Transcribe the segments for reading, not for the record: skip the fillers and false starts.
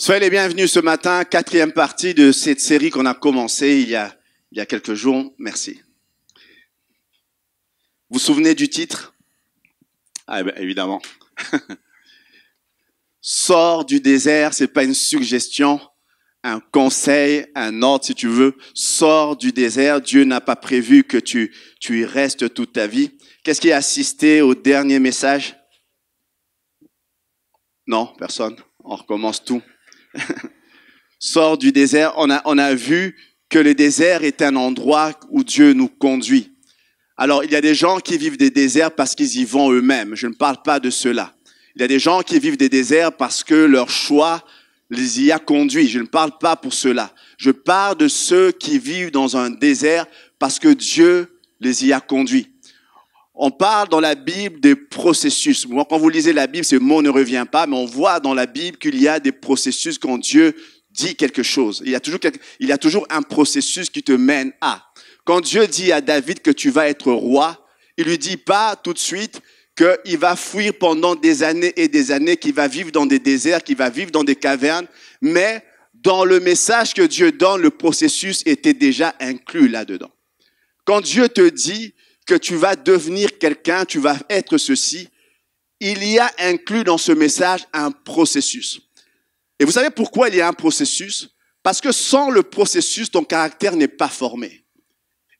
Soyez les bienvenus ce matin, quatrième partie de cette série qu'on a commencée il y a quelques jours. Merci. Vous vous souvenez du titre? Ah ben, évidemment. Sors du désert, c'est pas une suggestion, un conseil, un ordre si tu veux. Sors du désert, Dieu n'a pas prévu que tu y restes toute ta vie. Qu'est-ce qui a assisté au dernier message? Non, personne. On recommence tout. Sors du désert, on a vu que le désert est un endroit où Dieu nous conduit. Alors, il y a des gens qui vivent des déserts parce qu'ils y vont eux-mêmes. Je ne parle pas de cela. Il y a des gens qui vivent des déserts parce que leur choix les y a conduits. Je ne parle pas pour cela. Je parle de ceux qui vivent dans un désert parce que Dieu les y a conduits. On parle dans la Bible des processus. Moi, quand vous lisez la Bible, ce mot ne revient pas, mais on voit dans la Bible qu'il y a des processus quand Dieu dit quelque chose. Il y a toujours un processus qui te mène à. Quand Dieu dit à David que tu vas être roi, il lui dit pas tout de suite qu'il va fuir pendant des années et des années, qu'il va vivre dans des déserts, qu'il va vivre dans des cavernes, mais dans le message que Dieu donne, le processus était déjà inclus là-dedans. Quand Dieu te dit que tu vas devenir quelqu'un, tu vas être ceci, il y a inclus dans ce message un processus. Et vous savez pourquoi il y a un processus? Parce que sans le processus, ton caractère n'est pas formé.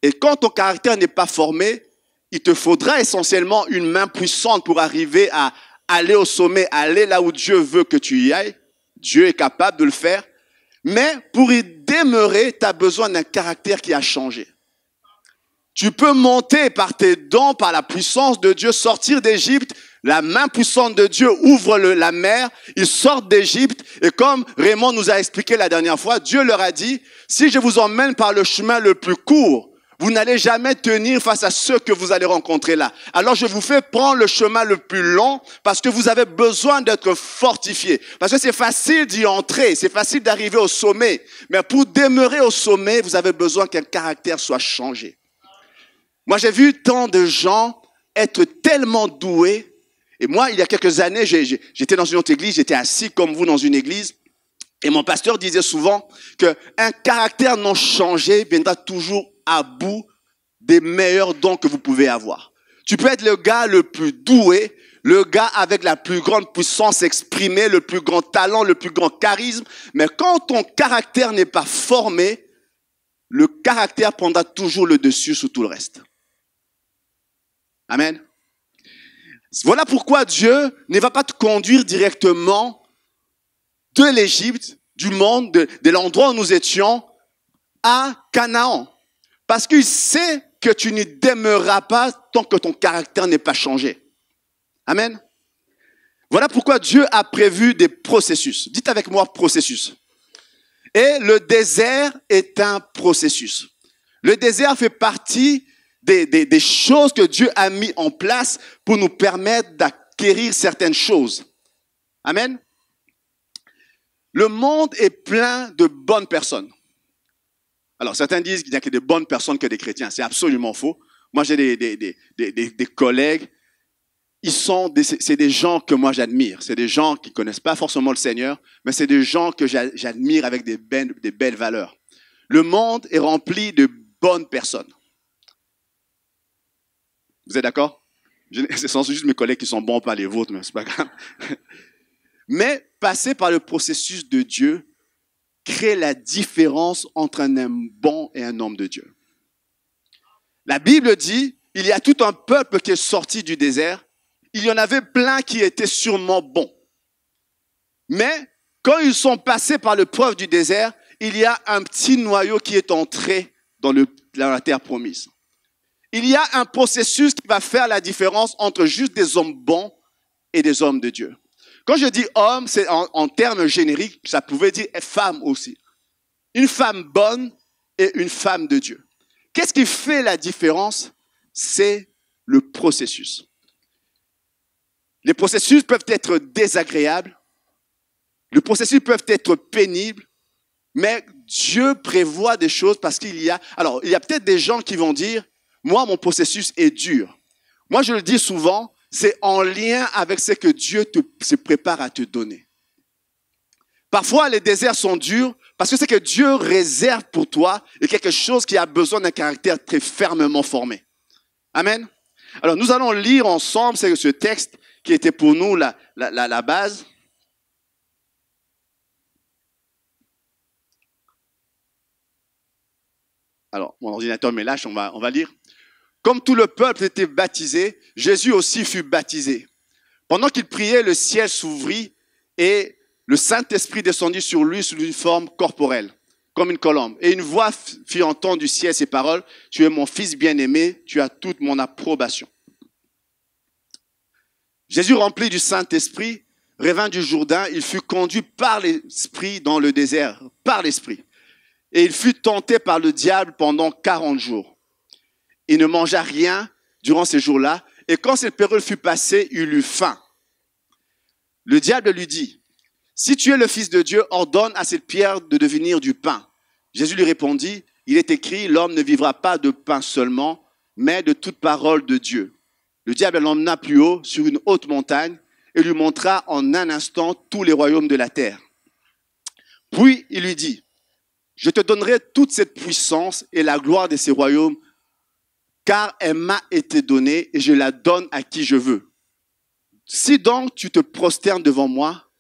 Et quand ton caractère n'est pas formé, il te faudra essentiellement une main puissante pour arriver à aller au sommet, aller là où Dieu veut que tu y ailles. Dieu est capable de le faire. Mais pour y demeurer, tu as besoin d'un caractère qui a changé. Tu peux monter par tes dons, par la puissance de Dieu, sortir d'Égypte. La main puissante de Dieu ouvre la mer. Ils sortent d'Égypte. Et comme Raymond nous a expliqué la dernière fois, Dieu leur a dit, si je vous emmène par le chemin le plus court, vous n'allez jamais tenir face à ceux que vous allez rencontrer là. Alors je vous fais prendre le chemin le plus long parce que vous avez besoin d'être fortifié. Parce que c'est facile d'y entrer, c'est facile d'arriver au sommet. Mais pour demeurer au sommet, vous avez besoin qu'un caractère soit changé. Moi, j'ai vu tant de gens être tellement doués. Et moi, il y a quelques années, j'étais dans une autre église, j'étais assis comme vous dans une église. Et mon pasteur disait souvent qu'un caractère non changé viendra toujours à bout des meilleurs dons que vous pouvez avoir. Tu peux être le gars le plus doué, le gars avec la plus grande puissance exprimée, le plus grand talent, le plus grand charisme. Mais quand ton caractère n'est pas formé, le caractère prendra toujours le dessus sur tout le reste. Amen. Voilà pourquoi Dieu ne va pas te conduire directement de l'Égypte, du monde, de l'endroit où nous étions, à Canaan. Parce qu'il sait que tu n'y demeureras pas tant que ton caractère n'est pas changé. Amen. Voilà pourquoi Dieu a prévu des processus. Dites avec moi processus. Et le désert est un processus. Le désert fait partie des choses que Dieu a mis en place pour nous permettre d'acquérir certaines choses. Amen. Le monde est plein de bonnes personnes. Alors, certains disent qu'il n'y a que des bonnes personnes que des chrétiens. C'est absolument faux. Moi, j'ai des collègues. C'est des gens que moi j'admire. C'est des gens qui ne connaissent pas forcément le Seigneur, mais c'est des gens que j'admire avec des belles valeurs. Le monde est rempli de bonnes personnes. Vous êtes d'accord? C'est juste mes collègues qui sont bons, pas les vôtres, mais c'est pas grave. Mais passer par le processus de Dieu crée la différence entre un homme bon et un homme de Dieu. La Bible dit, il y a tout un peuple qui est sorti du désert. Il y en avait plein qui étaient sûrement bons. Mais quand ils sont passés par l'épreuve du désert, il y a un petit noyau qui est entré dans la terre promise. Il y a un processus qui va faire la différence entre juste des hommes bons et des hommes de Dieu. Quand je dis homme, c'est en termes génériques, ça pouvait dire femme aussi. Une femme bonne et une femme de Dieu. Qu'est-ce qui fait la différence? C'est le processus. Les processus peuvent être désagréables, les processus peuvent être pénibles, mais Dieu prévoit des choses parce qu'il y a peut-être des gens qui vont dire, moi, mon processus est dur. Moi, je le dis souvent, c'est en lien avec ce que Dieu se prépare à te donner. Parfois, les déserts sont durs parce que c'est que Dieu réserve pour toi quelque chose qui a besoin d'un caractère très fermement formé. Amen. Alors, nous allons lire ensemble ce texte qui était pour nous la base. Alors, mon ordinateur me lâche, on va lire. Comme tout le peuple était baptisé, Jésus aussi fut baptisé. Pendant qu'il priait, le ciel s'ouvrit et le Saint-Esprit descendit sur lui sous une forme corporelle, comme une colombe. Et une voix fit entendre du ciel ces paroles, « Tu es mon fils bien-aimé, tu as toute mon approbation. » Jésus, rempli du Saint-Esprit, revint du Jourdain, il fut conduit par l'Esprit dans le désert, par l'Esprit. Et il fut tenté par le diable pendant 40 jours. Il ne mangea rien durant ces jours-là, et quand cette période fut passée, il eut faim. Le diable lui dit, « Si tu es le Fils de Dieu, ordonne à cette pierre de devenir du pain. » Jésus lui répondit, « Il est écrit, l'homme ne vivra pas de pain seulement, mais de toute parole de Dieu. » Le diable l'emmena plus haut, sur une haute montagne, et lui montra en un instant tous les royaumes de la terre. Puis il lui dit, « Je te donnerai toute cette puissance et la gloire de ces royaumes, car elle m'a été donnée et je la donne à qui je veux. Si donc tu te prosternes devant moi,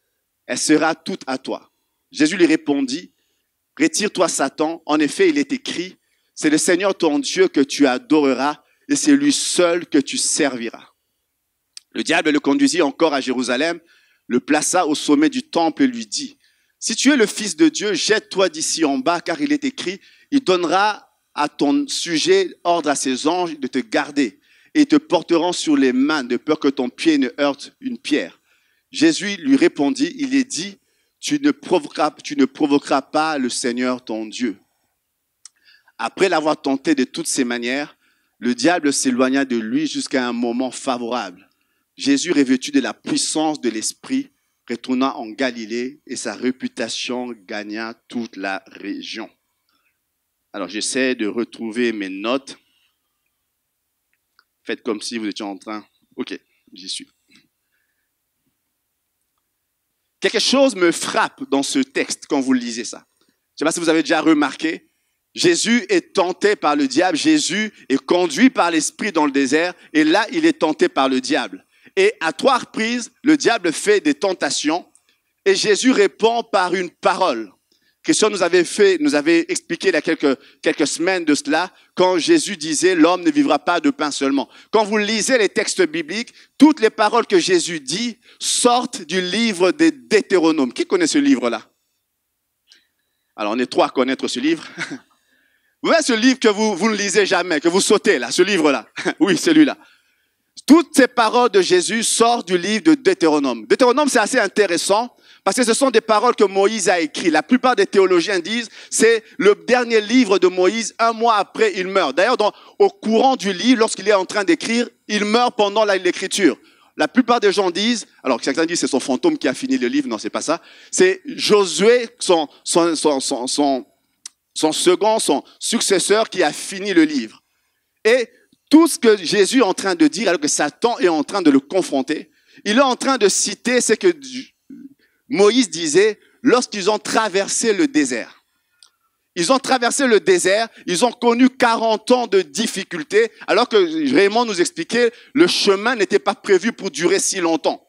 elle sera toute à toi. » Jésus lui répondit, « Retire-toi Satan, en effet il est écrit, c'est le Seigneur ton Dieu que tu adoreras et c'est lui seul que tu serviras. » Le diable le conduisit encore à Jérusalem, le plaça au sommet du temple et lui dit, « Si tu es le Fils de Dieu, jette-toi d'ici en bas, car il est écrit, il donnera à ton sujet ordre à ses anges de te garder et ils te porteront sur les mains de peur que ton pied ne heurte une pierre. » Jésus lui répondit, il est dit, tu ne provoqueras pas le Seigneur ton Dieu. Après l'avoir tenté de toutes ses manières, le diable s'éloigna de lui jusqu'à un moment favorable. Jésus, revêtu de la puissance de l'Esprit, retourna en Galilée et sa réputation gagna toute la région. Alors, j'essaie de retrouver mes notes. Faites comme si vous étiez en train... Ok, j'y suis. Quelque chose me frappe dans ce texte quand vous lisez ça. Je ne sais pas si vous avez déjà remarqué. Jésus est tenté par le diable. Jésus est conduit par l'Esprit dans le désert. Et là, il est tenté par le diable. Et à 3 reprises, le diable fait des tentations. Et Jésus répond par une parole. Christian nous avait expliqué il y a quelques semaines de cela, quand Jésus disait « l'homme ne vivra pas de pain seulement ». Quand vous lisez les textes bibliques, toutes les paroles que Jésus dit sortent du livre des Deutéronomes. Qui connaît ce livre-là? Alors, on est 3 à connaître ce livre. Vous voyez ce livre que vous ne lisez jamais, que vous sautez là, ce livre-là. Oui, celui-là. Toutes ces paroles de Jésus sortent du livre de Deutéronome. Deutéronome, c'est assez intéressant. Parce que ce sont des paroles que Moïse a écrites. La plupart des théologiens disent c'est le dernier livre de Moïse, 1 mois après il meurt. D'ailleurs, au courant du livre, lorsqu'il est en train d'écrire, il meurt pendant l'écriture. La plupart des gens disent, alors certains disent c'est son fantôme qui a fini le livre, non, c'est pas ça. C'est Josué, son successeur qui a fini le livre. Et tout ce que Jésus est en train de dire, alors que Satan est en train de le confronter, il est en train de citer ce que Moïse disait lorsqu'ils ont traversé le désert. Ils ont traversé le désert, ils ont connu 40 ans de difficultés, alors que Raymond nous expliquait, le chemin n'était pas prévu pour durer si longtemps.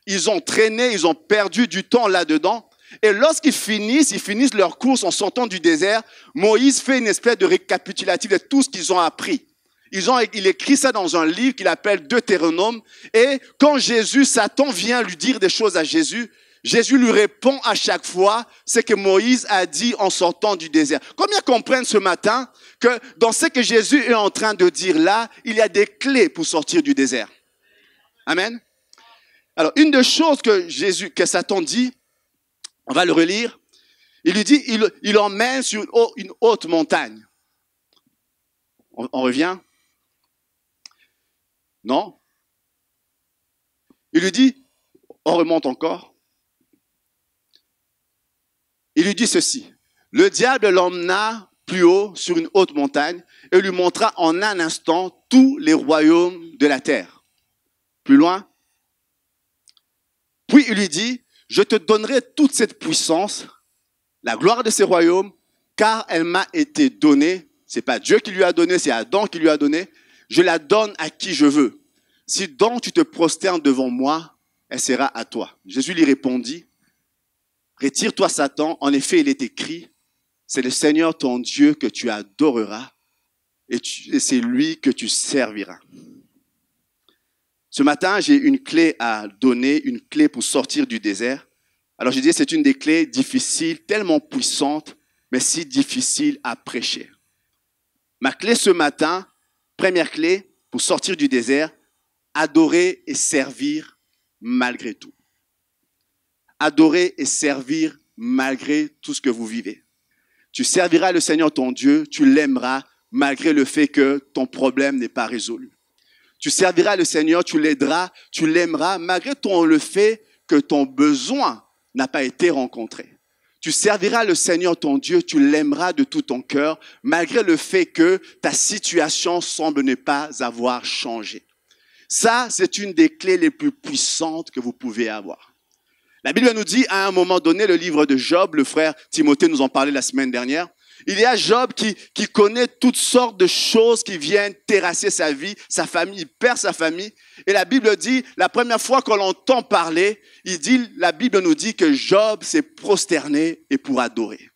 Ils ont traîné, ils ont perdu du temps là-dedans. Et lorsqu'ils finissent leur course en sortant du désert, Moïse fait une espèce de récapitulatif de tout ce qu'ils ont appris. Il écrit ça dans un livre qu'il appelle Deutéronome. Et quand Satan vient lui dire des choses à Jésus, Jésus lui répond à chaque fois ce que Moïse a dit en sortant du désert. Combien comprennent ce matin que dans ce que Jésus est en train de dire là, il y a des clés pour sortir du désert? Amen. Alors, une des choses que Satan dit, on va le relire, il lui dit, il l'emmène sur une haute montagne. On revient? Non? Il lui dit, on remonte encore. Il lui dit ceci, le diable l'emmena plus haut sur une haute montagne et lui montra en un instant tous les royaumes de la terre. Plus loin. Puis il lui dit, je te donnerai toute cette puissance, la gloire de ces royaumes, car elle m'a été donnée. C'est pas Dieu qui lui a donné, c'est Adam qui lui a donné. Je la donne à qui je veux. Si donc tu te prosternes devant moi, elle sera à toi. Jésus lui répondit, retire-toi Satan, en effet il est écrit, c'est le Seigneur ton Dieu que tu adoreras et c'est lui que tu serviras. Ce matin, j'ai une clé à donner, une clé pour sortir du désert. Alors je dis, c'est une des clés difficiles, tellement puissante, mais si difficile à prêcher. Ma clé ce matin, première clé pour sortir du désert, adorer et servir malgré tout. Adorer et servir malgré tout ce que vous vivez. Tu serviras le Seigneur ton Dieu, tu l'aimeras malgré le fait que ton problème n'est pas résolu. Tu serviras le Seigneur, tu l'aideras, tu l'aimeras malgré le fait que ton besoin n'a pas été rencontré. Tu serviras le Seigneur ton Dieu, tu l'aimeras de tout ton cœur malgré le fait que ta situation semble ne pas avoir changé. Ça, c'est une des clés les plus puissantes que vous pouvez avoir. La Bible nous dit à un moment donné, le livre de Job, le frère Timothée nous en parlait la semaine dernière, il y a Job qui connaît toutes sortes de choses qui viennent terrasser sa vie, sa famille, il perd sa famille. Et la Bible dit, la première fois qu'on l'entend parler, la Bible nous dit que Job s'est prosterné et pour adorer.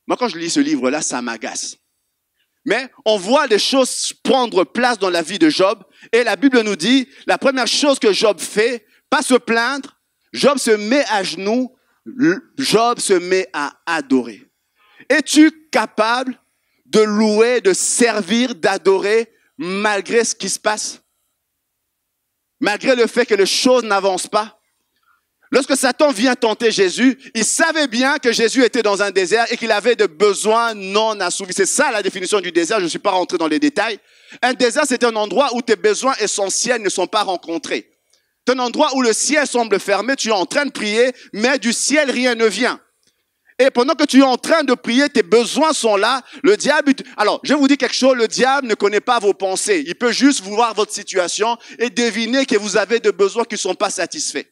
Moi, quand je lis ce livre-là, ça m'agace. Mais on voit des choses prendre place dans la vie de Job. Et la Bible nous dit, la première chose que Job fait, pas se plaindre, Job se met à genoux, Job se met à adorer. Es-tu capable de louer, de servir, d'adorer malgré ce qui se passe? Malgré le fait que les choses n'avancent pas? Lorsque Satan vient tenter Jésus, il savait bien que Jésus était dans un désert et qu'il avait des besoins non assouvis. C'est ça la définition du désert, je ne suis pas rentré dans les détails. Un désert, c'est un endroit où tes besoins essentiels ne sont pas rencontrés. C'est un endroit où le ciel semble fermé, tu es en train de prier, mais du ciel, rien ne vient. Et pendant que tu es en train de prier, tes besoins sont là. Le diable, alors, je vous dis quelque chose, le diable ne connaît pas vos pensées. Il peut juste voir votre situation et deviner que vous avez des besoins qui ne sont pas satisfaits.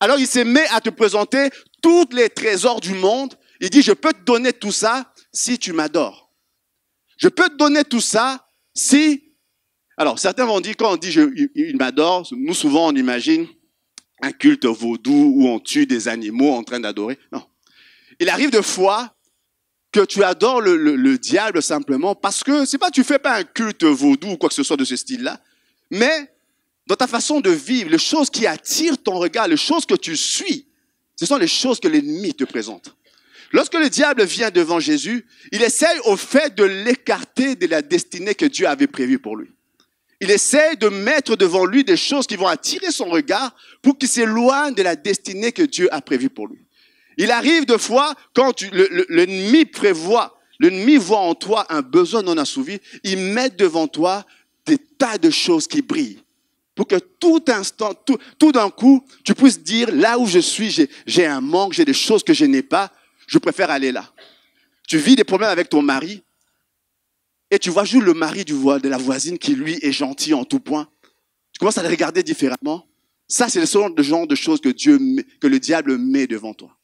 Alors, il se met à te présenter tous les trésors du monde. Il dit, je peux te donner tout ça si tu m'adores. Je peux te donner tout ça si... Alors, certains vont dire, quand on dit il m'adore, nous, souvent, on imagine un culte vaudou où on tue des animaux en train d'adorer. Non. Il arrive de fois que tu adores le diable simplement parce que, c'est pas, tu fais pas un culte vaudou ou quoi que ce soit de ce style-là, mais dans ta façon de vivre, les choses qui attirent ton regard, les choses que tu suis, ce sont les choses que l'ennemi te présente. Lorsque le diable vient devant Jésus, il essaye au fait de l'écarter de la destinée que Dieu avait prévue pour lui. Il essaie de mettre devant lui des choses qui vont attirer son regard pour qu'il s'éloigne de la destinée que Dieu a prévue pour lui. Il arrive de fois, quand l'ennemi voit en toi un besoin non assouvi, il met devant toi des tas de choses qui brillent. Pour que tout instant, tout d'un coup, tu puisses dire, là où je suis, j'ai un manque, j'ai des choses que je n'ai pas, je préfère aller là. Tu vis des problèmes avec ton mari, et tu vois juste le mari de la voisine qui, lui, est gentil en tout point. Tu commences à le regarder différemment. Ça, c'est le genre de choses que le diable met devant toi.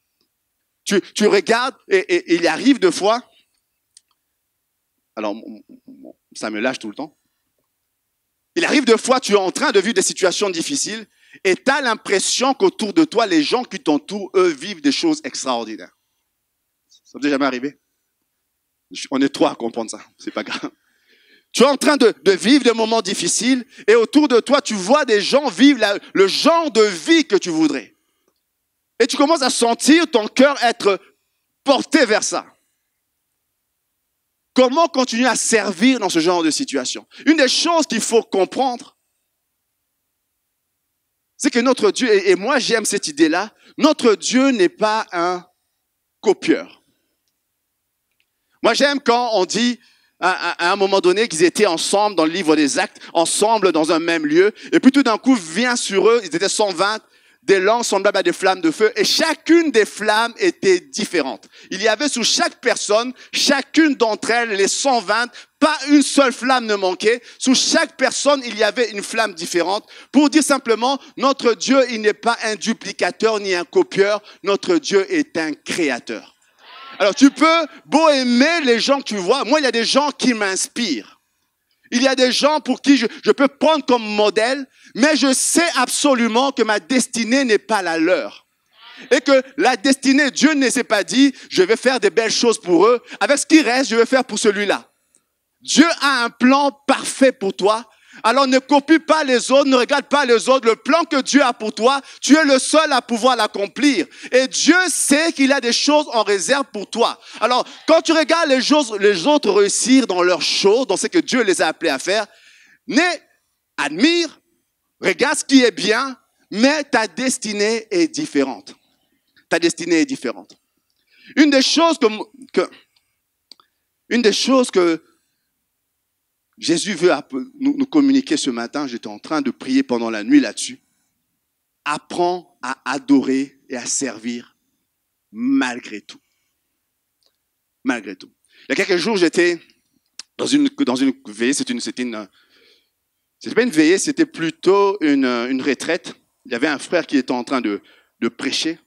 Tu regardes et il arrive de fois, alors ça me lâche tout le temps, il arrive de fois, tu es en train de vivre des situations difficiles et tu as l'impression qu'autour de toi, les gens qui t'entourent, eux, vivent des choses extraordinaires. Ça t'est jamais arrivé? On est trois à comprendre ça, c'est pas grave. Tu es en train de vivre des moments difficiles et autour de toi, tu vois des gens vivre le genre de vie que tu voudrais. Et tu commences à sentir ton cœur être porté vers ça. Comment continuer à servir dans ce genre de situation? Une des choses qu'il faut comprendre, c'est que notre Dieu, et moi j'aime cette idée-là, notre Dieu n'est pas un copieur. Moi j'aime quand on dit à un moment donné qu'ils étaient ensemble dans le livre des Actes, ensemble dans un même lieu, et puis tout d'un coup vient sur eux, ils étaient 120, des langues semblables à des flammes de feu, et chacune des flammes était différente. Il y avait sous chaque personne, chacune d'entre elles, les 120, pas une seule flamme ne manquait. Sous chaque personne, il y avait une flamme différente. Pour dire simplement, notre Dieu, il n'est pas un duplicateur ni un copieur. Notre Dieu est un créateur. Alors, tu peux beau aimer les gens que tu vois. Moi, il y a des gens qui m'inspirent. Il y a des gens pour qui je peux prendre comme modèle, mais je sais absolument que ma destinée n'est pas la leur. Et que la destinée, Dieu ne s'est pas dit, je vais faire des belles choses pour eux. Avec ce qui reste, je vais faire pour celui-là. Dieu a un plan parfait pour toi. Alors ne copie pas les autres, ne regarde pas les autres. Le plan que Dieu a pour toi, tu es le seul à pouvoir l'accomplir. Et Dieu sait qu'il a des choses en réserve pour toi. Alors, quand tu regardes les autres réussir dans leurs choses, dans ce que Dieu les a appelés à faire, admire, regarde ce qui est bien, mais ta destinée est différente. Ta destinée est différente. Une des choses que Jésus veut nous communiquer ce matin, j'étais en train de prier pendant la nuit là-dessus. Apprends à adorer et à servir malgré tout. Malgré tout. Il y a quelques jours, j'étais dans une veillée, c'était pas une veillée, c'était plutôt une retraite. Il y avait un frère qui était en train de prêcher.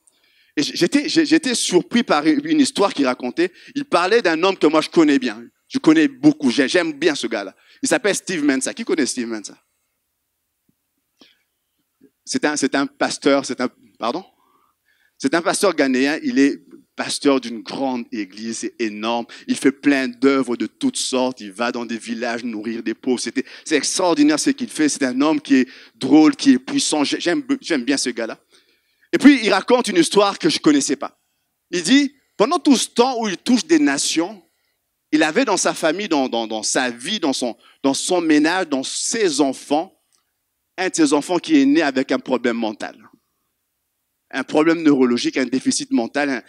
Et j'étais surpris par une histoire qu'il racontait. Il parlait d'un homme que moi je connais bien. Je connais beaucoup, j'aime bien ce gars-là. Il s'appelle Steve Mensa. Qui connaît Steve Mensa? C'est un pasteur, c'est un pasteur ghanéen. Il est pasteur d'une grande église, c'est énorme. Il fait plein d'œuvres de toutes sortes. Il va dans des villages nourrir des pauvres. C'est extraordinaire ce qu'il fait. C'est un homme qui est drôle, qui est puissant. J'aime bien ce gars-là. Et puis, il raconte une histoire que je connaissais pas. Il dit, pendant tout ce temps où il touche des nations, il avait dans sa famille, dans sa vie, dans son ménage, dans ses enfants, un de ses enfants qui est né avec un problème mental. Un problème neurologique, un déficit mental.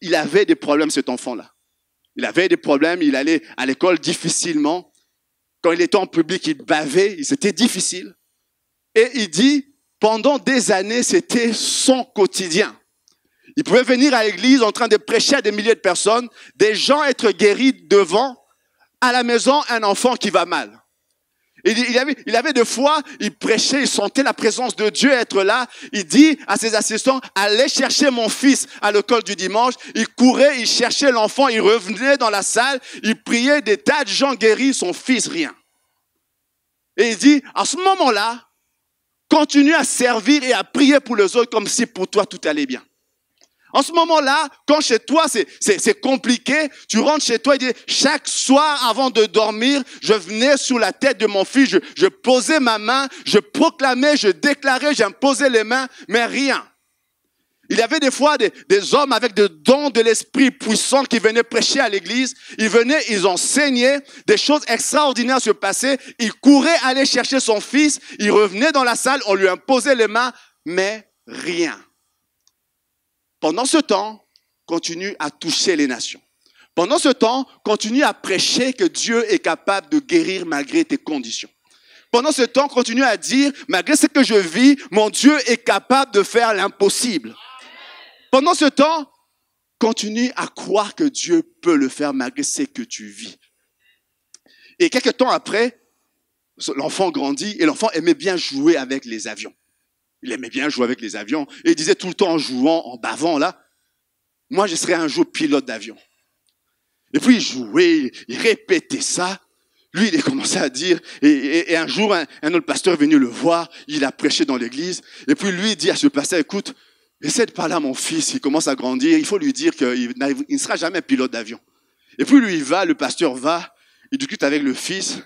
Il avait des problèmes, cet enfant-là. Il avait des problèmes, il allait à l'école difficilement. Quand il était en public, il bavait, c'était difficile. Et il dit, pendant des années, c'était son quotidien. Il pouvait venir à l'église en train de prêcher à des milliers de personnes, des gens être guéris devant, à la maison, un enfant qui va mal. Et il avait des fois, il prêchait, il sentait la présence de Dieu être là. Il dit à ses assistants, allez chercher mon fils à l'école du dimanche. Il courait, il cherchait l'enfant, il revenait dans la salle, il priait, des tas de gens guéris, son fils, rien. Et il dit, à ce moment-là, continue à servir et à prier pour les autres comme si pour toi tout allait bien. En ce moment-là, quand chez toi c'est compliqué, tu rentres chez toi et dis, chaque soir avant de dormir, je venais sur la tête de mon fils, je posais ma main, je proclamais, je déclarais, j'imposais les mains, mais rien. Il y avait des fois des hommes avec des dons de l'esprit puissant qui venaient prêcher à l'église. Ils venaient, ils enseignaient, des choses extraordinaires se passaient. Il courait aller chercher son fils, il revenait dans la salle, on lui imposait les mains, mais rien. Pendant ce temps, continue à toucher les nations. Pendant ce temps, continue à prêcher que Dieu est capable de guérir malgré tes conditions. Pendant ce temps, continue à dire, malgré ce que je vis, mon Dieu est capable de faire l'impossible. Pendant ce temps, continue à croire que Dieu peut le faire malgré ce que tu vis. Et quelques temps après, l'enfant grandit et l'enfant aimait bien jouer avec les avions. Il aimait bien jouer avec les avions. Et il disait tout le temps en jouant, en bavant là, moi je serai un jour pilote d'avion. Et puis il jouait, il répétait ça. Lui, il a commencé à dire, et un jour, un autre pasteur est venu le voir, il a prêché dans l'église. Et puis lui, il dit à ce pasteur, écoute, essaie de parler à mon fils, il commence à grandir, il faut lui dire qu'il ne sera jamais pilote d'avion. Et puis lui, il va, le pasteur va, il discute avec le fils,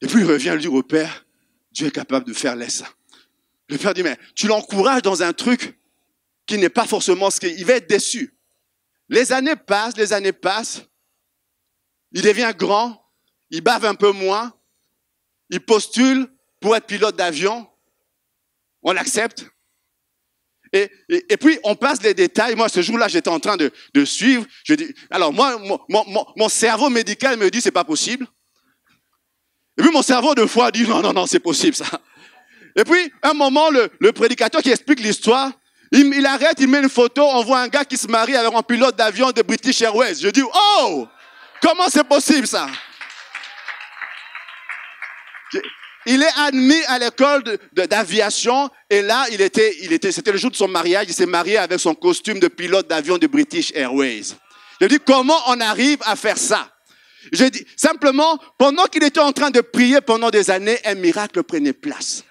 et puis il revient lui dire au père, Dieu est capable de faire ça. Le père dit, mais tu l'encourages dans un truc qui n'est pas forcément ce qu'il va être déçu. Les années passent, il devient grand, il bave un peu moins, il postule pour être pilote d'avion, on l'accepte. Et puis, on passe les détails. Moi, ce jour-là, j'étais en train de suivre. Je dis, alors, moi, mon cerveau médical me dit, c'est pas possible. Et puis, mon cerveau, de fois, dit, non, c'est possible, ça. Et puis, un moment, le prédicateur qui explique l'histoire, il arrête, il met une photo, on voit un gars qui se marie avec un pilote d'avion de British Airways. Je dis, oh, comment c'est possible ça? Il est admis à l'école d'aviation et là, c'était le jour de son mariage, il s'est marié avec son costume de pilote d'avion de British Airways. Je dis, comment on arrive à faire ça? Je dis, simplement, pendant qu'il était en train de prier pendant des années, un miracle prenait place.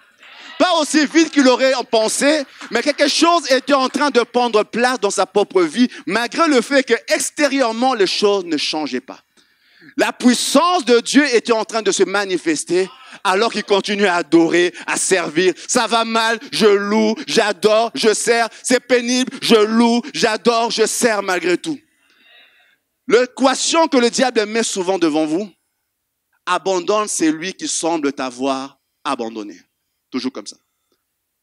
Pas aussi vite qu'il aurait pensé, mais quelque chose était en train de prendre place dans sa propre vie, malgré le fait que extérieurement, les choses ne changeaient pas. La puissance de Dieu était en train de se manifester alors qu'il continue à adorer, à servir. Ça va mal, je loue, j'adore, je sers. C'est pénible, je loue, j'adore, je sers malgré tout. L'équation que le diable met souvent devant vous, abandonne celui qui semble t'avoir abandonné. Toujours comme ça.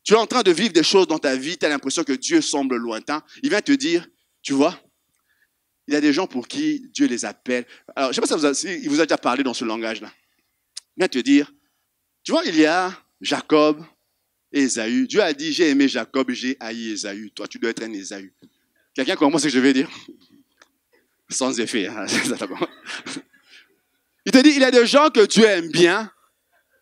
Tu es en train de vivre des choses dans ta vie, tu as l'impression que Dieu semble lointain. Il vient te dire, tu vois, il y a des gens pour qui Dieu les appelle. Alors, je ne sais pas si il vous a déjà parlé dans ce langage-là. Il vient te dire, tu vois, il y a Jacob et Ésaü. Dieu a dit, j'ai aimé Jacob et j'ai haï Ésaü. Toi, tu dois être un Ésaü. Quelqu'un comprend ce que je vais dire? Sans effet. Hein. Il te dit, il y a des gens que Dieu aime bien.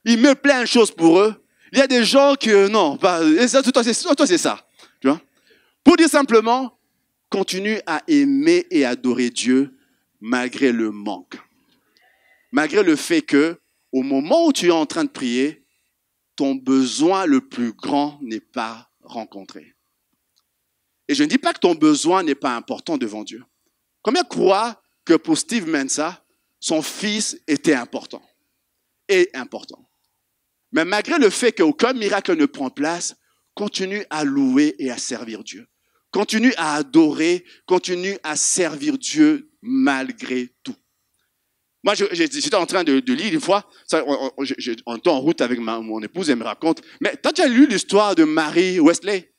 Il met plein de choses pour eux. Il y a des gens que, non, toi c'est ça. Tu vois? Pour dire simplement, continue à aimer et adorer Dieu malgré le manque. Malgré le fait que, au moment où tu es en train de prier, ton besoin le plus grand n'est pas rencontré. Et je ne dis pas que ton besoin n'est pas important devant Dieu. Combien croient que pour Steve Mensah, son fils était important? Et important. Mais malgré le fait qu'aucun miracle ne prend place, continue à louer et à servir Dieu. Continue à adorer, continue à servir Dieu malgré tout. Moi, j'étais en train de lire une fois, on était en route avec mon épouse, elle me raconte, mais tu as déjà lu l'histoire de Mary Wesley?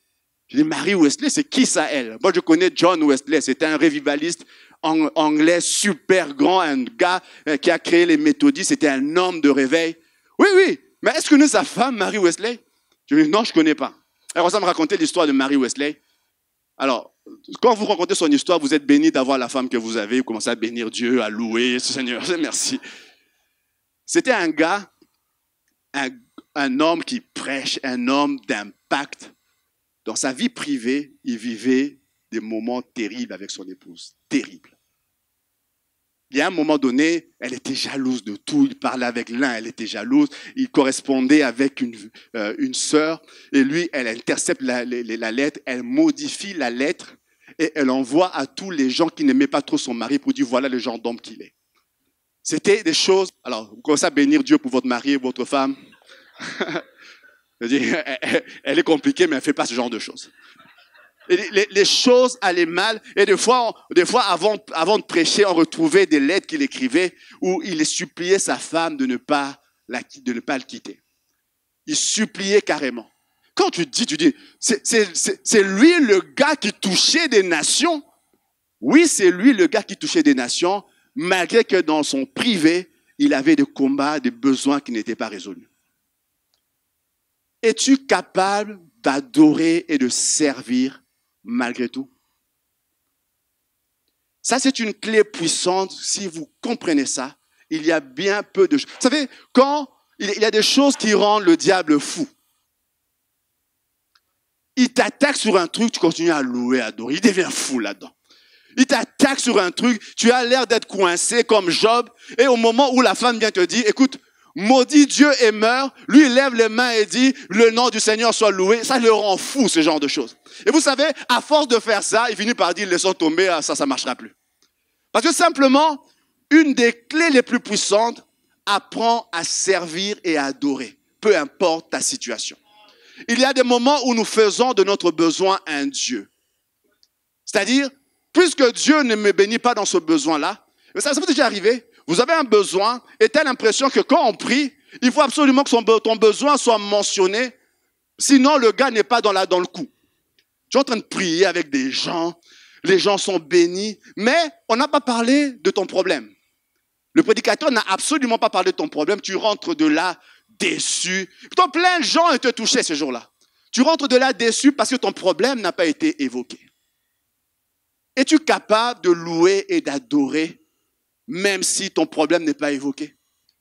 Je dis, Mary Wesley, c'est qui ça, elle? Moi, je connais John Wesley, c'était un revivaliste anglais super grand, un gars qui a créé les méthodistes, c'était un homme de réveil. Oui, mais est-ce que nous, sa femme, Mary Wesley? Je dis, non, je ne connais pas. Alors, ça me racontait l'histoire de Mary Wesley. Alors, quand vous racontez son histoire, vous êtes béni d'avoir la femme que vous avez, vous commencez à bénir Dieu, à louer, Seigneur, merci. C'était un gars, un homme qui prêche, un homme d'impact. Dans sa vie privée, il vivait des moments terribles avec son épouse. Terribles. Il y a un moment donné, elle était jalouse de tout. Il parlait avec l'un, elle était jalouse. Il correspondait avec une sœur. Et lui, elle intercepte la lettre, elle modifie la lettre et elle envoie à tous les gens qui n'aimaient pas trop son mari pour dire voilà le genre d'homme qu'il est. C'était des choses... Alors, vous commencez à bénir Dieu pour votre mari et votre femme. Elle est compliquée, mais elle ne fait pas ce genre de choses. Et les choses allaient mal. Et des fois avant de prêcher, on retrouvait des lettres qu'il écrivait où il suppliait sa femme de ne pas le quitter. Il suppliait carrément. Quand tu dis, c'est lui le gars qui touchait des nations. Oui, c'est lui le gars qui touchait des nations, malgré que dans son privé, il avait des combats, des besoins qui n'étaient pas résolus. Es-tu capable d'adorer et de servir malgré tout? Ça, c'est une clé puissante. Si vous comprenez ça, il y a bien peu de choses. Vous savez, quand il y a des choses qui rendent le diable fou, il t'attaque sur un truc, tu continues à louer, à adorer. Il devient fou là-dedans. Il t'attaque sur un truc, tu as l'air d'être coincé comme Job. Et au moment où la femme vient te dire, écoute, maudit Dieu et meurt, lui il lève les mains et dit, le nom du Seigneur soit loué. Ça le rend fou, ce genre de choses. Et vous savez, à force de faire ça, il finit par dire, laissons tomber, ça ne marchera plus. Parce que simplement, une des clés les plus puissantes, apprends à servir et à adorer, peu importe ta situation. Il y a des moments où nous faisons de notre besoin un Dieu. C'est-à-dire, puisque Dieu ne me bénit pas dans ce besoin-là, ça peut déjà arriver. Vous avez un besoin et tu as l'impression que quand on prie, il faut absolument que ton besoin soit mentionné. Sinon, le gars n'est pas dans le coup. Tu es en train de prier avec des gens, les gens sont bénis, mais on n'a pas parlé de ton problème. Le prédicateur n'a absolument pas parlé de ton problème. Tu rentres de là déçu. Pourtant, plein de gens ont été touchés ce jour-là. Tu rentres de là déçu parce que ton problème n'a pas été évoqué. Es-tu capable de louer et d'adorer même si ton problème n'est pas évoqué?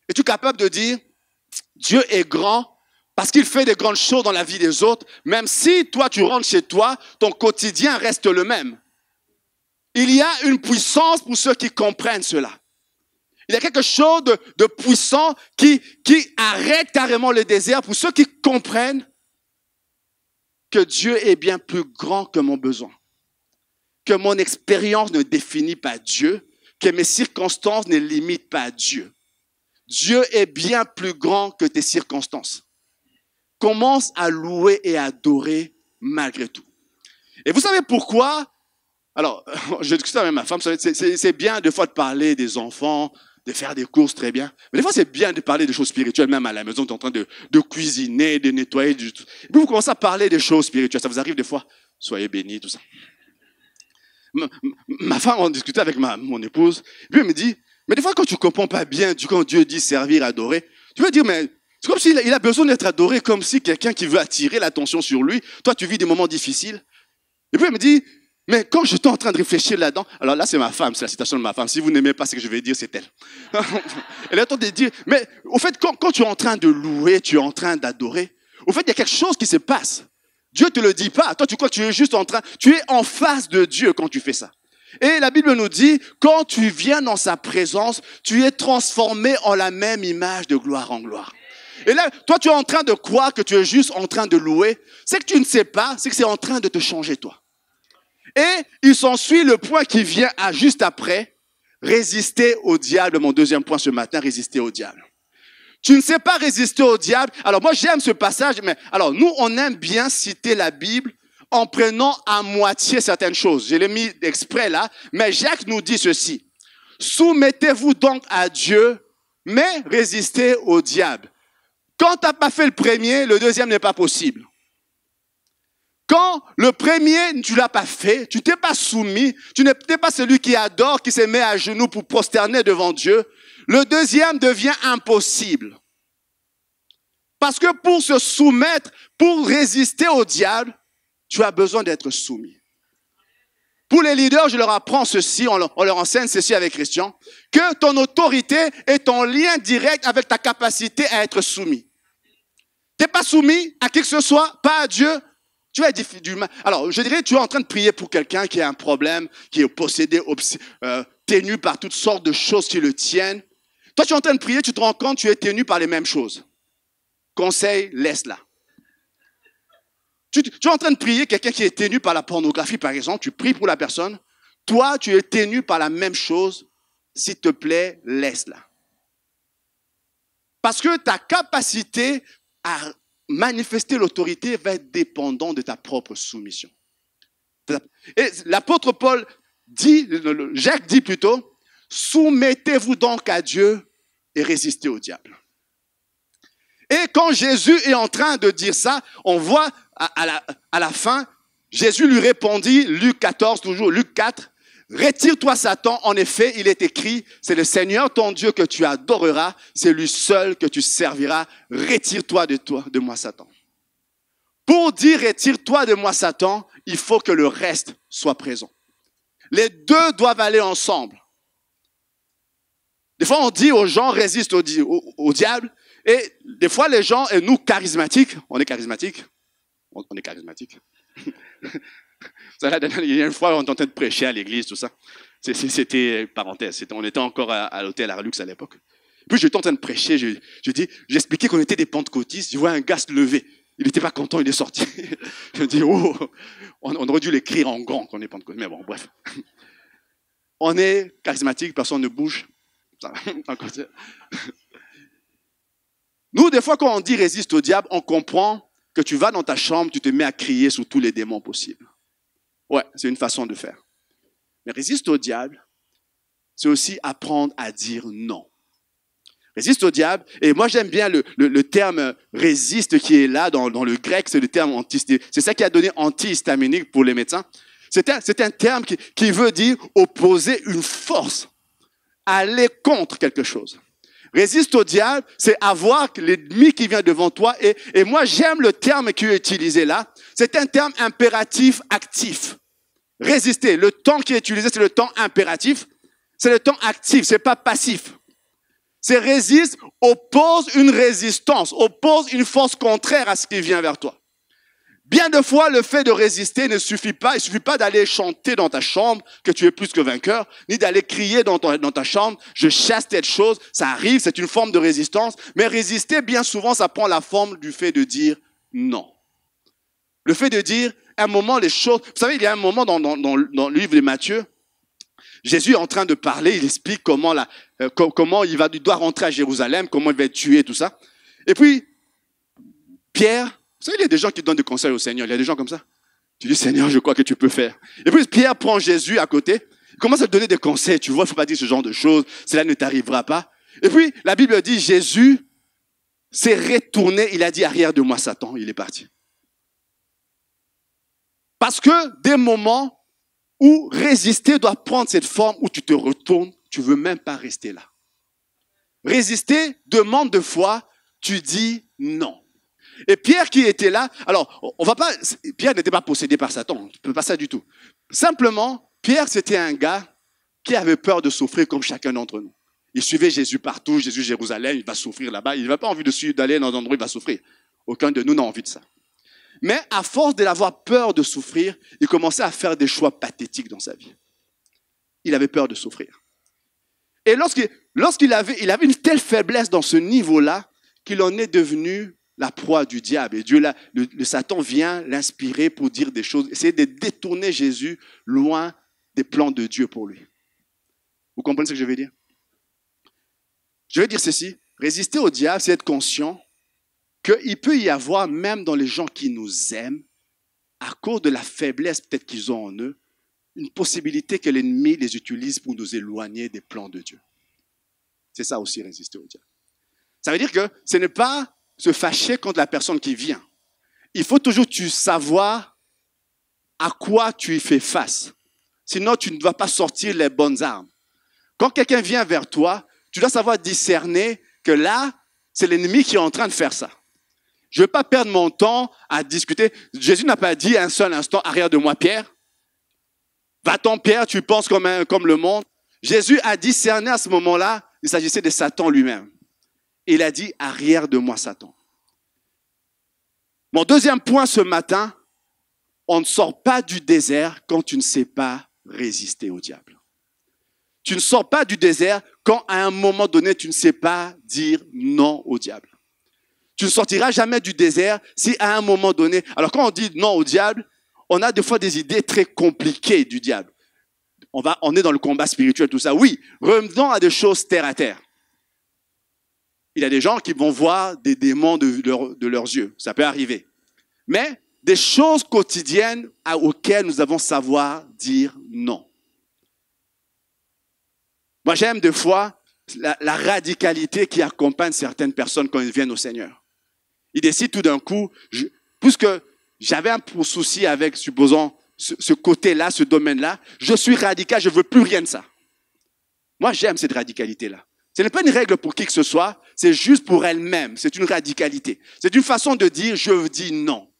Es-tu capable de dire, Dieu est grand parce qu'il fait des grandes choses dans la vie des autres, même si toi tu rentres chez toi, ton quotidien reste le même. Il y a une puissance pour ceux qui comprennent cela. Il y a quelque chose de puissant qui arrête carrément le désert pour ceux qui comprennent que Dieu est bien plus grand que mon besoin. Que mon expérience ne définit pas Dieu, que mes circonstances ne limitent pas Dieu. Dieu est bien plus grand que tes circonstances. Commence à louer et à adorer malgré tout. Et vous savez pourquoi? Alors, je discute avec ma femme, c'est bien des fois de parler des enfants, de faire des courses, très bien. Mais des fois, c'est bien de parler des choses spirituelles, même à la maison, tu es en train de cuisiner, de nettoyer. Et puis vous commencez à parler des choses spirituelles. Ça vous arrive des fois? Soyez bénis, tout ça. Ma femme, on discutait avec mon épouse, et puis elle me dit, mais des fois, quand tu ne comprends pas bien, quand Dieu dit servir, adorer, tu vas dire, mais c'est comme s'il a besoin d'être adoré, comme si quelqu'un qui veut attirer l'attention sur lui, toi, tu vis des moments difficiles. Et puis elle me dit, mais quand j'étais en train de réfléchir là-dedans, alors là, c'est ma femme, c'est la citation de ma femme. Si vous n'aimez pas ce que je vais dire, c'est elle. Elle est en train de dire, mais au fait, quand tu es en train de louer, tu es en train d'adorer, au fait, il y a quelque chose qui se passe. Dieu ne te le dit pas. Toi, tu crois que tu es juste tu es en face de Dieu quand tu fais ça. Et la Bible nous dit, quand tu viens dans sa présence, tu es transformé en la même image de gloire en gloire. Et là, toi, tu es en train de croire que tu es juste en train de louer. C'est que tu ne sais pas, c'est que c'est en train de te changer, toi. Et il s'ensuit le point qui vient juste après, résister au diable. Mon deuxième point ce matin, résister au diable. Tu ne sais pas résister au diable. Alors moi, j'aime ce passage, mais alors nous, on aime bien citer la Bible en prenant à moitié certaines choses. Je l'ai mis exprès là, mais Jacques nous dit ceci. Soumettez-vous donc à Dieu, mais résistez au diable. Quand tu n'as pas fait le premier, le deuxième n'est pas possible. Quand le premier, tu ne l'as pas fait, tu t'es pas soumis, tu n'es pas celui qui adore, qui se met à genoux pour prosterner devant Dieu, le deuxième devient impossible. Parce que pour se soumettre, pour résister au diable, tu as besoin d'être soumis. Pour les leaders, je leur apprends ceci, on leur enseigne ceci avec Christian, que ton autorité est en lien direct avec ta capacité à être soumis. Tu n'es pas soumis à qui que ce soit, pas à Dieu, tu vas être du mal. Alors, je dirais, tu es en train de prier pour quelqu'un qui a un problème, qui est possédé, tenu par toutes sortes de choses qui le tiennent. Toi, tu es en train de prier, tu te rends compte, tu es tenu par les mêmes choses. Conseil, laisse-la. Tu es en train de prier, quelqu'un qui est tenu par la pornographie, par exemple, tu pries pour la personne. Toi, tu es tenu par la même chose. S'il te plaît, laisse-la. Parce que ta capacité à manifester l'autorité va être dépendante de ta propre soumission. Et l'apôtre Paul dit, Jacques dit plutôt, soumettez-vous donc à Dieu et résistez au diable. Et quand Jésus est en train de dire ça, on voit à la fin, Jésus lui répondit, Luc 14, toujours Luc 4, retire-toi Satan, en effet, il est écrit, c'est le Seigneur ton Dieu que tu adoreras, c'est lui seul que tu serviras, retire-toi de moi Satan. Pour dire retire-toi de moi Satan, il faut que le reste soit présent. Les deux doivent aller ensemble. Des fois, on dit aux gens, résiste au diable, et des fois, les gens, et nous, charismatiques, on est charismatiques. Il y a une fois, on était en train de prêcher à l'église, tout ça. C'était parenthèse. On était encore à l'hôtel Arlux à l'époque. Puis j'étais en train de prêcher. J'expliquais qu'on était des pentecôtistes. Je vois un gars se lever. Il n'était pas content, il est sorti. Je dis, oh, on aurait dû l'écrire en grand qu'on est pentecôtiste. Mais bon, bref. On est charismatique, personne ne bouge. Nous, des fois, quand on dit résiste au diable, on comprend que tu vas dans ta chambre, tu te mets à crier sous tous les démons possibles. Ouais, c'est une façon de faire. Mais résiste au diable, c'est aussi apprendre à dire non. Résiste au diable, et moi j'aime bien le terme résiste qui est là dans le grec, c'est le terme antihistaminique. C'est ça qui a donné antihistaminique pour les médecins. C'est un terme qui veut dire opposer une force, aller contre quelque chose. Résiste au diable, c'est avoir l'ennemi qui vient devant toi. Et moi, j'aime le terme qui est utilisé là. C'est un terme impératif actif. Résister. Le temps qui est utilisé, c'est le temps impératif. C'est le temps actif, c'est pas passif. C'est résiste, oppose une résistance, oppose une force contraire à ce qui vient vers toi. Bien de fois, le fait de résister ne suffit pas. Il suffit pas d'aller chanter dans ta chambre que tu es plus que vainqueur, ni d'aller crier dans ta chambre, je chasse telle chose. Ça arrive, c'est une forme de résistance. Mais résister, bien souvent, ça prend la forme du fait de dire non. Le fait de dire, à un moment, les choses... Vous savez, il y a un moment dans le livre de Matthieu, Jésus est en train de parler, il explique comment il doit rentrer à Jérusalem, comment il va être tué, tout ça. Et puis, Pierre, vous savez, il y a des gens qui donnent des conseils au Seigneur, il y a des gens comme ça. Tu dis, Seigneur, je crois que tu peux faire. Et puis, Pierre prend Jésus à côté, il commence à te donner des conseils, tu vois, il ne faut pas dire ce genre de choses, cela ne t'arrivera pas. Et puis, la Bible dit, Jésus s'est retourné, il a dit, arrière de moi, Satan, il est parti. Parce que des moments où résister doit prendre cette forme où tu te retournes, tu ne veux même pas rester là. Résister demande de foi, tu dis non. Et Pierre qui était là, alors Pierre n'était pas possédé par Satan, pas ça du tout. Simplement, Pierre c'était un gars qui avait peur de souffrir comme chacun d'entre nous. Il suivait Jésus partout, Jésus Jérusalem, il va souffrir là-bas, il n'a pas envie d'aller dans un endroit où il va souffrir. Aucun de nous n'a envie de ça. Mais à force d'avoir peur de souffrir, il commençait à faire des choix pathétiques dans sa vie. Il avait peur de souffrir. Et lorsqu'il avait une telle faiblesse dans ce niveau-là, qu'il en est devenu la proie du diable. Et Dieu, le Satan vient l'inspirer pour dire des choses, essayer de détourner Jésus loin des plans de Dieu pour lui. Vous comprenez ce que je veux dire? Je veux dire ceci, résister au diable, c'est être conscient qu'il peut y avoir, même dans les gens qui nous aiment, à cause de la faiblesse peut-être qu'ils ont en eux, une possibilité que l'ennemi les utilise pour nous éloigner des plans de Dieu. C'est ça aussi, résister au diable. Ça veut dire que ce n'est pas se fâcher contre la personne qui vient. Il faut toujours savoir à quoi tu y fais face. Sinon, tu ne vas pas sortir les bonnes armes. Quand quelqu'un vient vers toi, tu dois savoir discerner que là, c'est l'ennemi qui est en train de faire ça. Je ne veux pas perdre mon temps à discuter. Jésus n'a pas dit un seul instant, arrière de moi, Pierre. Va-t'en, Pierre, tu penses comme le monde. Jésus a discerné à ce moment-là, il s'agissait de Satan lui-même. Il a dit, arrière de moi, Satan. Mon deuxième point ce matin, on ne sort pas du désert quand tu ne sais pas résister au diable. Tu ne sors pas du désert quand à un moment donné, tu ne sais pas dire non au diable. Tu ne sortiras jamais du désert si à un moment donné... Alors quand on dit non au diable, on a des fois des idées très compliquées du diable. On est dans le combat spirituel, tout ça. Oui, revenons à des choses terre à terre. Il y a des gens qui vont voir des démons de leurs yeux. Ça peut arriver. Mais des choses quotidiennes auxquelles nous devons savoir dire non. Moi, j'aime des fois la radicalité qui accompagne certaines personnes quand elles viennent au Seigneur. Ils décident tout d'un coup, puisque j'avais un souci avec, supposons, ce côté-là, ce domaine-là, je suis radical, je ne veux plus rien de ça. Moi, j'aime cette radicalité-là. Ce n'est pas une règle pour qui que ce soit, c'est juste pour elle-même, c'est une radicalité. C'est une façon de dire, je dis non.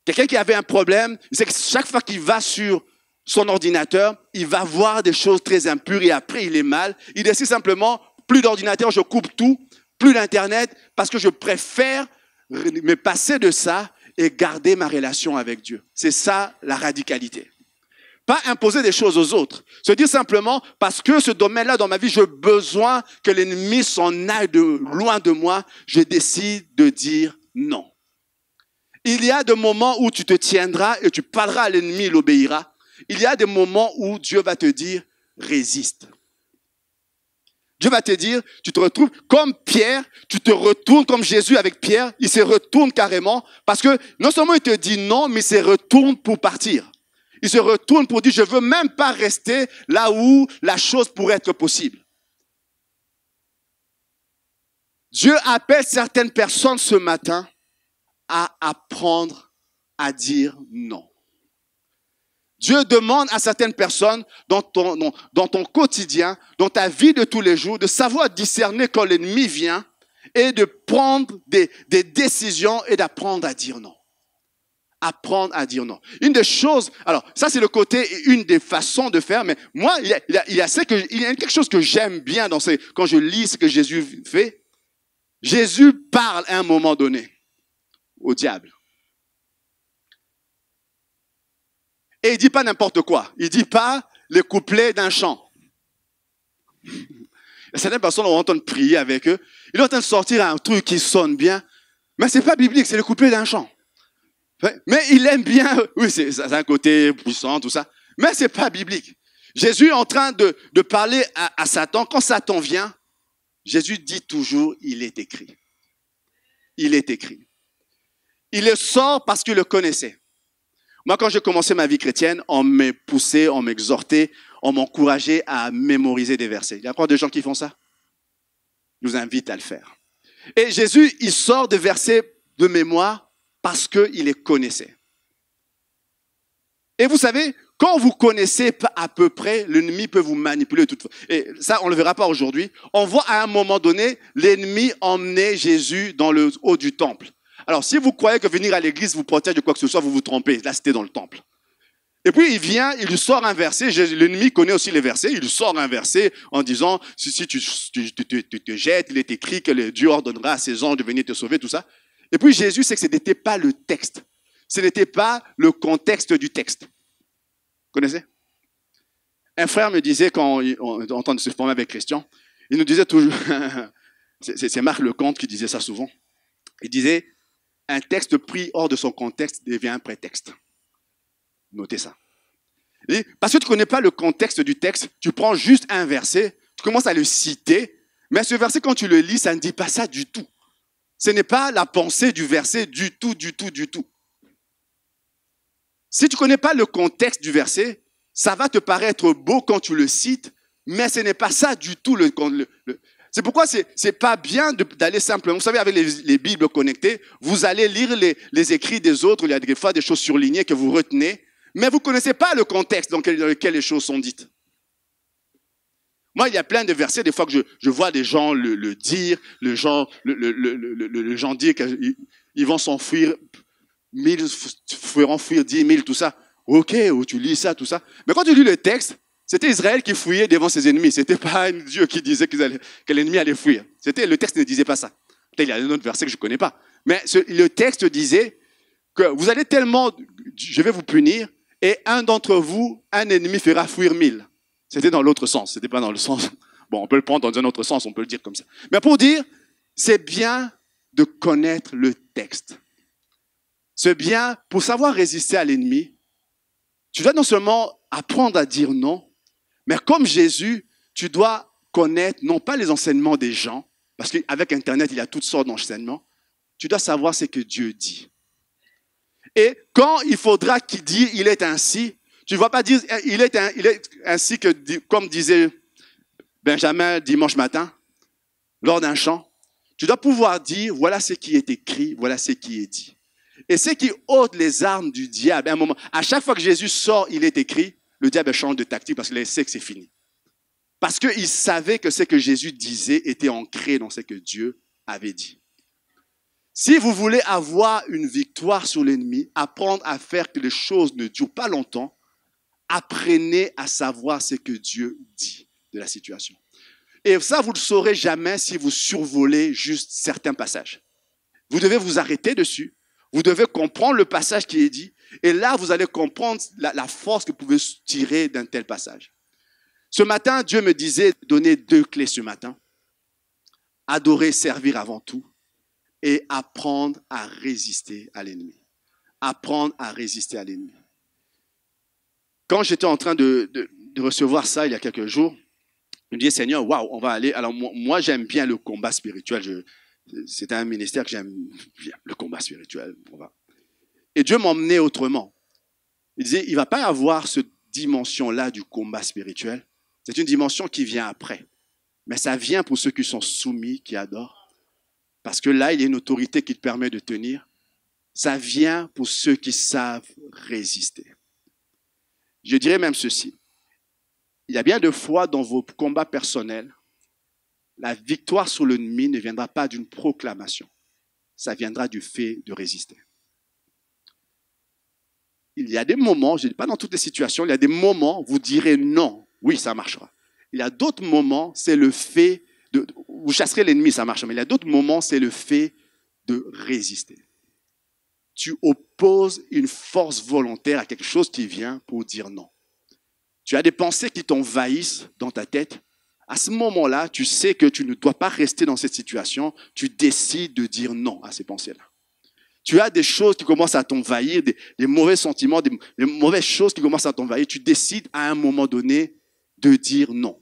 Quelqu'un qui avait un problème, il sait que chaque fois qu'il va sur son ordinateur, il va voir des choses très impures et après il est mal. Il décide simplement, plus d'ordinateur, je coupe tout, plus d'Internet, parce que je préfère me passer de ça et garder ma relation avec Dieu. C'est ça la radicalité. Pas imposer des choses aux autres. Se dire simplement, parce que ce domaine-là dans ma vie, j'ai besoin que l'ennemi s'en aille loin de moi, je décide de dire non. Il y a des moments où tu te tiendras et tu parleras à l'ennemi, il obéira. Il y a des moments où Dieu va te dire, résiste. Dieu va te dire, tu te retrouves comme Pierre, tu te retournes comme Jésus avec Pierre, il se retourne carrément parce que non seulement il te dit non, mais il se retourne pour partir. Il se retourne pour dire, je ne veux même pas rester là où la chose pourrait être possible. Dieu appelle certaines personnes ce matin à apprendre à dire non. Dieu demande à certaines personnes dans ton quotidien, dans ta vie de tous les jours, de savoir discerner quand l'ennemi vient et de prendre des décisions et d'apprendre à dire non. Apprendre à dire non. Une des choses, alors ça c'est le côté, une des façons de faire, mais moi, il y a quelque chose que j'aime bien quand je lis ce que Jésus fait. Jésus parle à un moment donné au diable. Et il dit pas n'importe quoi. Il dit pas les couplets d'un chant. Certaines personnes ont entendu prier avec eux. Ils ont entendu sortir un truc qui sonne bien. Mais c'est pas biblique, c'est le couplet d'un chant. Mais il aime bien, oui, c'est un côté puissant, tout ça. Mais c'est pas biblique. Jésus est en train de parler à Satan. Quand Satan vient, Jésus dit toujours, il est écrit. Il est écrit. Il le sort parce qu'il le connaissait. Moi, quand j'ai commencé ma vie chrétienne, on m'a poussé, on m'exhortait, on m'encourageait à mémoriser des versets. Il y a encore des gens qui font ça? Je vous invite à le faire. Et Jésus, il sort des versets de mémoire parce qu'il les connaissait. Et vous savez, quand vous connaissez à peu près, l'ennemi peut vous manipuler. Et ça, on ne le verra pas aujourd'hui. On voit à un moment donné, l'ennemi emmener Jésus dans le haut du temple. Alors, si vous croyez que venir à l'église vous protège de quoi que ce soit, vous vous trompez. Là, c'était dans le temple. Et puis, il vient, il lui sort un verset. L'ennemi connaît aussi les versets. Il lui sort un verset en disant, si tu te jettes, il est écrit que Dieu ordonnera à ses anges de venir te sauver, tout ça. Et puis, Jésus sait que ce n'était pas le texte. Ce n'était pas le contexte du texte. Vous connaissez? Un frère me disait, quand on entend se former avec Christian, il nous disait toujours, c'est Marc Lecomte qui disait ça souvent, il disait, un texte pris hors de son contexte devient un prétexte. Notez ça. Parce que tu ne connais pas le contexte du texte, tu prends juste un verset, tu commences à le citer, mais ce verset, quand tu le lis, ça ne dit pas ça du tout. Ce n'est pas la pensée du verset du tout, du tout, du tout. Si tu ne connais pas le contexte du verset, ça va te paraître beau quand tu le cites, mais ce n'est pas ça du tout. C'est pourquoi c'est pas bien d'aller simplement. Vous savez, avec les Bibles connectées, vous allez lire les écrits des autres, il y a des fois des choses surlignées que vous retenez, mais vous ne connaissez pas le contexte dans lequel les choses sont dites. Moi, il y a plein de versets, des fois que je vois des gens le dire, les gens dire qu'ils vont s'enfuir 1000, feront fuir 10 000, tout ça. Ok, ou tu lis ça, tout ça. Mais quand tu lis le texte, c'était Israël qui fuyait devant ses ennemis. C'était pas Dieu qui disait que l'ennemi allait fuir. Le texte ne disait pas ça. Peut-être il y a un autre verset que je ne connais pas. Mais le texte disait que vous allez tellement, je vais vous punir, et un d'entre vous, un ennemi fera fuir 1000. C'était dans l'autre sens. C'était pas dans le sens. Bon, on peut le prendre dans un autre sens, on peut le dire comme ça. Mais pour dire, c'est bien de connaître le texte. C'est bien, pour savoir résister à l'ennemi, tu dois non seulement apprendre à dire non, mais comme Jésus, tu dois connaître non pas les enseignements des gens, parce qu'avec Internet, il y a toutes sortes d'enseignements, tu dois savoir ce que Dieu dit. Et quand il faudra qu'il dise « il est ainsi », tu ne vas pas dire « il est ainsi que », comme disait Benjamin dimanche matin, lors d'un chant. Tu dois pouvoir dire « voilà ce qui est écrit, voilà ce qui est dit ». Et ce qui ôte les armes du diable, à un moment, à chaque fois que Jésus sort, il est écrit, le diable change de tactique parce qu'il sait que c'est fini. Parce qu'il savait que ce que Jésus disait était ancré dans ce que Dieu avait dit. Si vous voulez avoir une victoire sur l'ennemi, apprendre à faire que les choses ne durent pas longtemps, apprenez à savoir ce que Dieu dit de la situation. Et ça, vous ne le saurez jamais si vous survolez juste certains passages. Vous devez vous arrêter dessus. Vous devez comprendre le passage qui est dit. Et là, vous allez comprendre la force que vous pouvez tirer d'un tel passage. Ce matin, Dieu me disait, donner 2 clés ce matin. Adorer, servir avant tout. Et apprendre à résister à l'ennemi. Apprendre à résister à l'ennemi. Quand j'étais en train de recevoir ça il y a quelques jours, je me disais, Seigneur, waouh, on va aller. Alors moi, j'aime bien le combat spirituel. C'est un ministère que j'aime bien, le combat spirituel. Et Dieu m'emmenait autrement. Il disait, il ne va pas y avoir cette dimension-là du combat spirituel. C'est une dimension qui vient après. Mais ça vient pour ceux qui sont soumis, qui adorent. Parce que là, il y a une autorité qui te permet de tenir. Ça vient pour ceux qui savent résister. Je dirais même ceci. Il y a bien de fois dans vos combats personnels, la victoire sur l'ennemi ne viendra pas d'une proclamation. Ça viendra du fait de résister. Il y a des moments, je ne dis pas dans toutes les situations, il y a des moments où vous direz non. Oui, ça marchera. Il y a d'autres moments, c'est le fait de... Vous chasserez l'ennemi, ça marche. Mais il y a d'autres moments, c'est le fait de résister. Tu opposes une force volontaire à quelque chose qui vient pour dire non. Tu as des pensées qui t'envahissent dans ta tête. À ce moment-là, tu sais que tu ne dois pas rester dans cette situation. Tu décides de dire non à ces pensées-là. Tu as des choses qui commencent à t'envahir, des mauvais sentiments, des mauvaises choses qui commencent à t'envahir. Tu décides à un moment donné de dire non.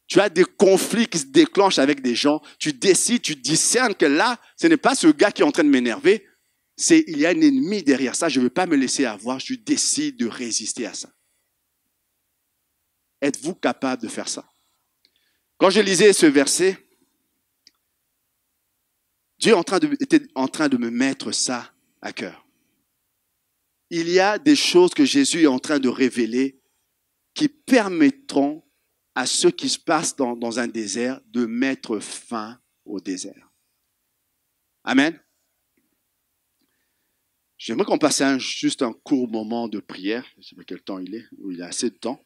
Tu as des conflits qui se déclenchent avec des gens. Tu décides, tu discernes que là, ce n'est pas ce gars qui est en train de m'énerver. Il y a un ennemi derrière ça. Je ne veux pas me laisser avoir. Je décide de résister à ça. Êtes-vous capable de faire ça? Quand je lisais ce verset, Dieu était en train de me mettre ça à cœur. Il y a des choses que Jésus est en train de révéler qui permettront à ceux qui se passent dans un désert de mettre fin au désert. Amen. J'aimerais qu'on passe juste un court moment de prière. Je ne sais pas quel temps il est, ou il y a assez de temps.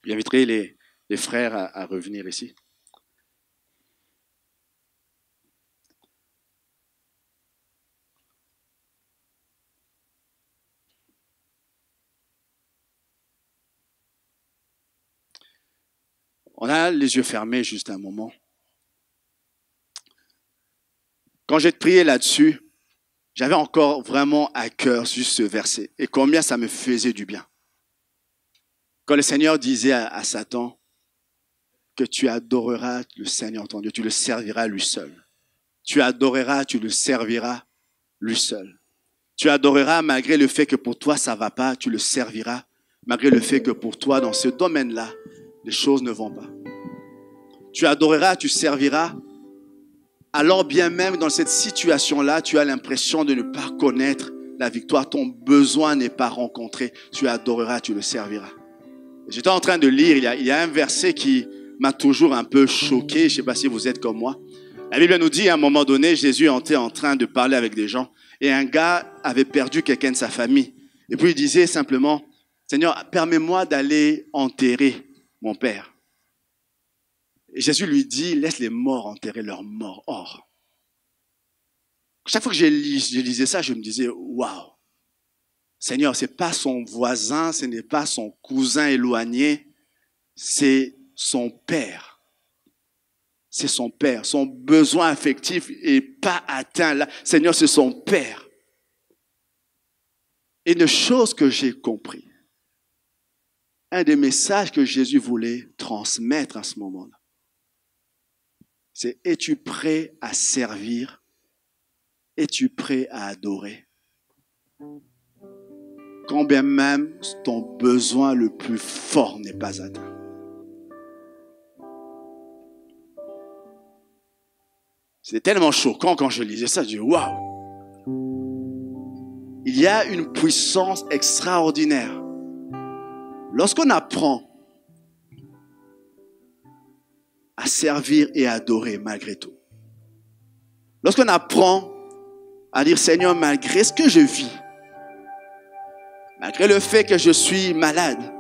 J'inviterai les frères à revenir ici. On a les yeux fermés juste un moment. Quand j'ai prié là-dessus, j'avais encore vraiment à cœur juste ce verset. Et combien ça me faisait du bien. Quand le Seigneur disait à Satan que tu adoreras le Seigneur ton Dieu, tu le serviras lui seul. Tu adoreras, tu le serviras lui seul. Tu adoreras malgré le fait que pour toi ça ne va pas, tu le serviras malgré le fait que pour toi dans ce domaine-là, les choses ne vont pas. Tu adoreras, tu serviras, alors bien même dans cette situation-là, tu as l'impression de ne pas connaître la victoire, ton besoin n'est pas rencontré, tu adoreras, tu le serviras. J'étais en train de lire, il y a un verset qui m'a toujours un peu choqué, je ne sais pas si vous êtes comme moi. La Bible nous dit à un moment donné, Jésus était en train de parler avec des gens et un gars avait perdu quelqu'un de sa famille. Et puis il disait simplement, Seigneur, permets-moi d'aller enterrer mon père. Et Jésus lui dit, laisse les morts enterrer leurs morts. Or, chaque fois que je lisais ça, je me disais, waouh, Seigneur, ce n'est pas son voisin, ce n'est pas son cousin éloigné, c'est son père. C'est son père. Son besoin affectif n'est pas atteint là. Seigneur, c'est son père. Et une chose que j'ai compris, un des messages que Jésus voulait transmettre à ce moment-là, c'est « Es-tu prêt à servir? Es-tu prêt à adorer? » Quand bien même ton besoin le plus fort n'est pas atteint. C'était tellement choquant quand je lisais ça, je dis « Waouh !» Il y a une puissance extraordinaire. Lorsqu'on apprend à servir et à adorer malgré tout. Lorsqu'on apprend à dire, Seigneur, malgré ce que je vis, malgré le fait que je suis malade,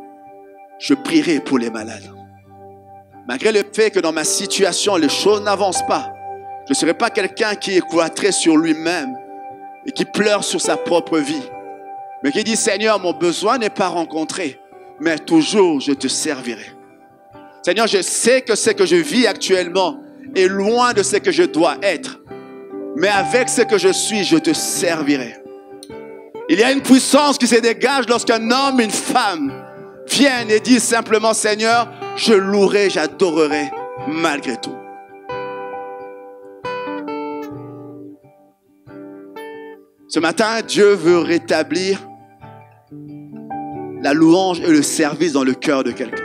je prierai pour les malades. Malgré le fait que dans ma situation, les choses n'avancent pas, je ne serai pas quelqu'un qui est cloîtré sur lui-même et qui pleure sur sa propre vie, mais qui dit, Seigneur, mon besoin n'est pas rencontré, mais toujours je te servirai. Seigneur, je sais que ce que je vis actuellement est loin de ce que je dois être. Mais avec ce que je suis, je te servirai. Il y a une puissance qui se dégage lorsqu'un homme, une femme viennent et disent simplement, Seigneur, je louerai, j'adorerai malgré tout. Ce matin, Dieu veut rétablir la louange et le service dans le cœur de quelqu'un.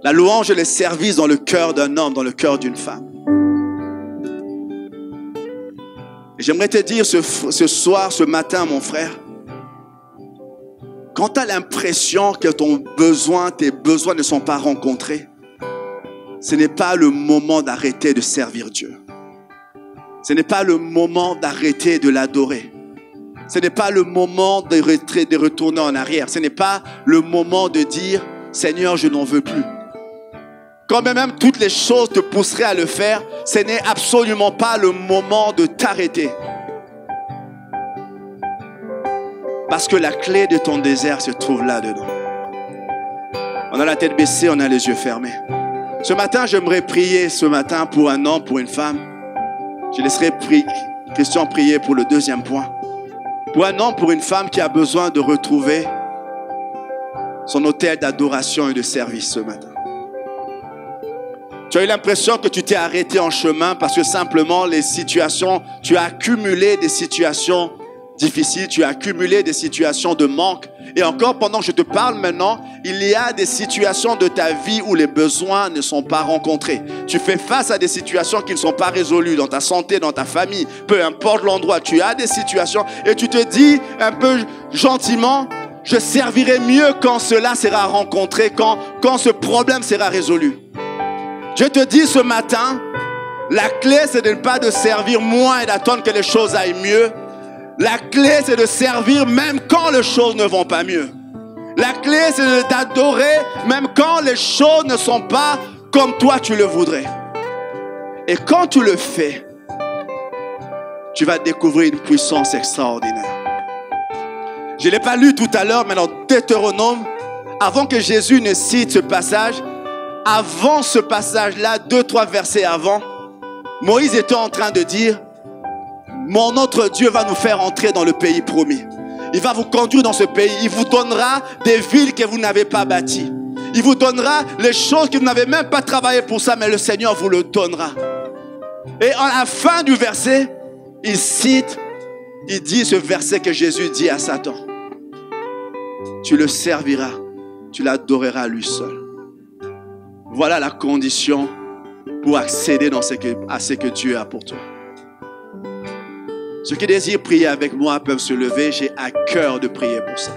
La louange et le service dans le cœur d'un homme, dans le cœur d'une femme. J'aimerais te dire ce soir, ce matin, mon frère, quand tu as l'impression que tes besoins ne sont pas rencontrés, ce n'est pas le moment d'arrêter de servir Dieu. Ce n'est pas le moment d'arrêter de l'adorer. Ce n'est pas le moment de retourner en arrière. Ce n'est pas le moment de dire « Seigneur, je n'en veux plus ». Quand même toutes les choses te pousseraient à le faire, ce n'est absolument pas le moment de t'arrêter. Parce que la clé de ton désert se trouve là-dedans. On a la tête baissée, on a les yeux fermés. Ce matin, j'aimerais prier pour un homme, pour une femme. Je laisserai Christian prier pour le deuxième point. Pour un homme, pour une femme qui a besoin de retrouver son autel d'adoration et de service ce matin. Tu as eu l'impression que tu t'es arrêté en chemin parce que simplement tu as accumulé des situations difficiles, tu as accumulé des situations de manque. Et encore, pendant que je te parle maintenant, il y a des situations de ta vie où les besoins ne sont pas rencontrés. Tu fais face à des situations qui ne sont pas résolues dans ta santé, dans ta famille, peu importe l'endroit. Tu as des situations et tu te dis un peu gentiment, je servirai mieux quand cela sera rencontré, quand ce problème sera résolu. Je te dis ce matin, la clé c'est de ne pas de servir moins et d'attendre que les choses aillent mieux. La clé c'est de servir même quand les choses ne vont pas mieux. La clé c'est de t'adorer même quand les choses ne sont pas comme toi tu le voudrais. Et quand tu le fais, tu vas découvrir une puissance extraordinaire. Je ne l'ai pas lu tout à l'heure, mais dans Deutéronome, avant que Jésus ne cite ce passage, avant ce passage-là, 2-3 versets avant, Moïse était en train de dire « Notre Dieu va nous faire entrer dans le pays promis. Il va vous conduire dans ce pays. Il vous donnera des villes que vous n'avez pas bâties. Il vous donnera les choses que vous n'avez même pas travaillé pour ça, mais le Seigneur vous le donnera. » Et à la fin du verset, il dit ce verset que Jésus dit à Satan. « Tu le serviras, tu l'adoreras lui seul. » Voilà la condition pour accéder à ce que Dieu a pour toi. Ceux qui désirent prier avec moi peuvent se lever. J'ai à cœur de prier pour ça.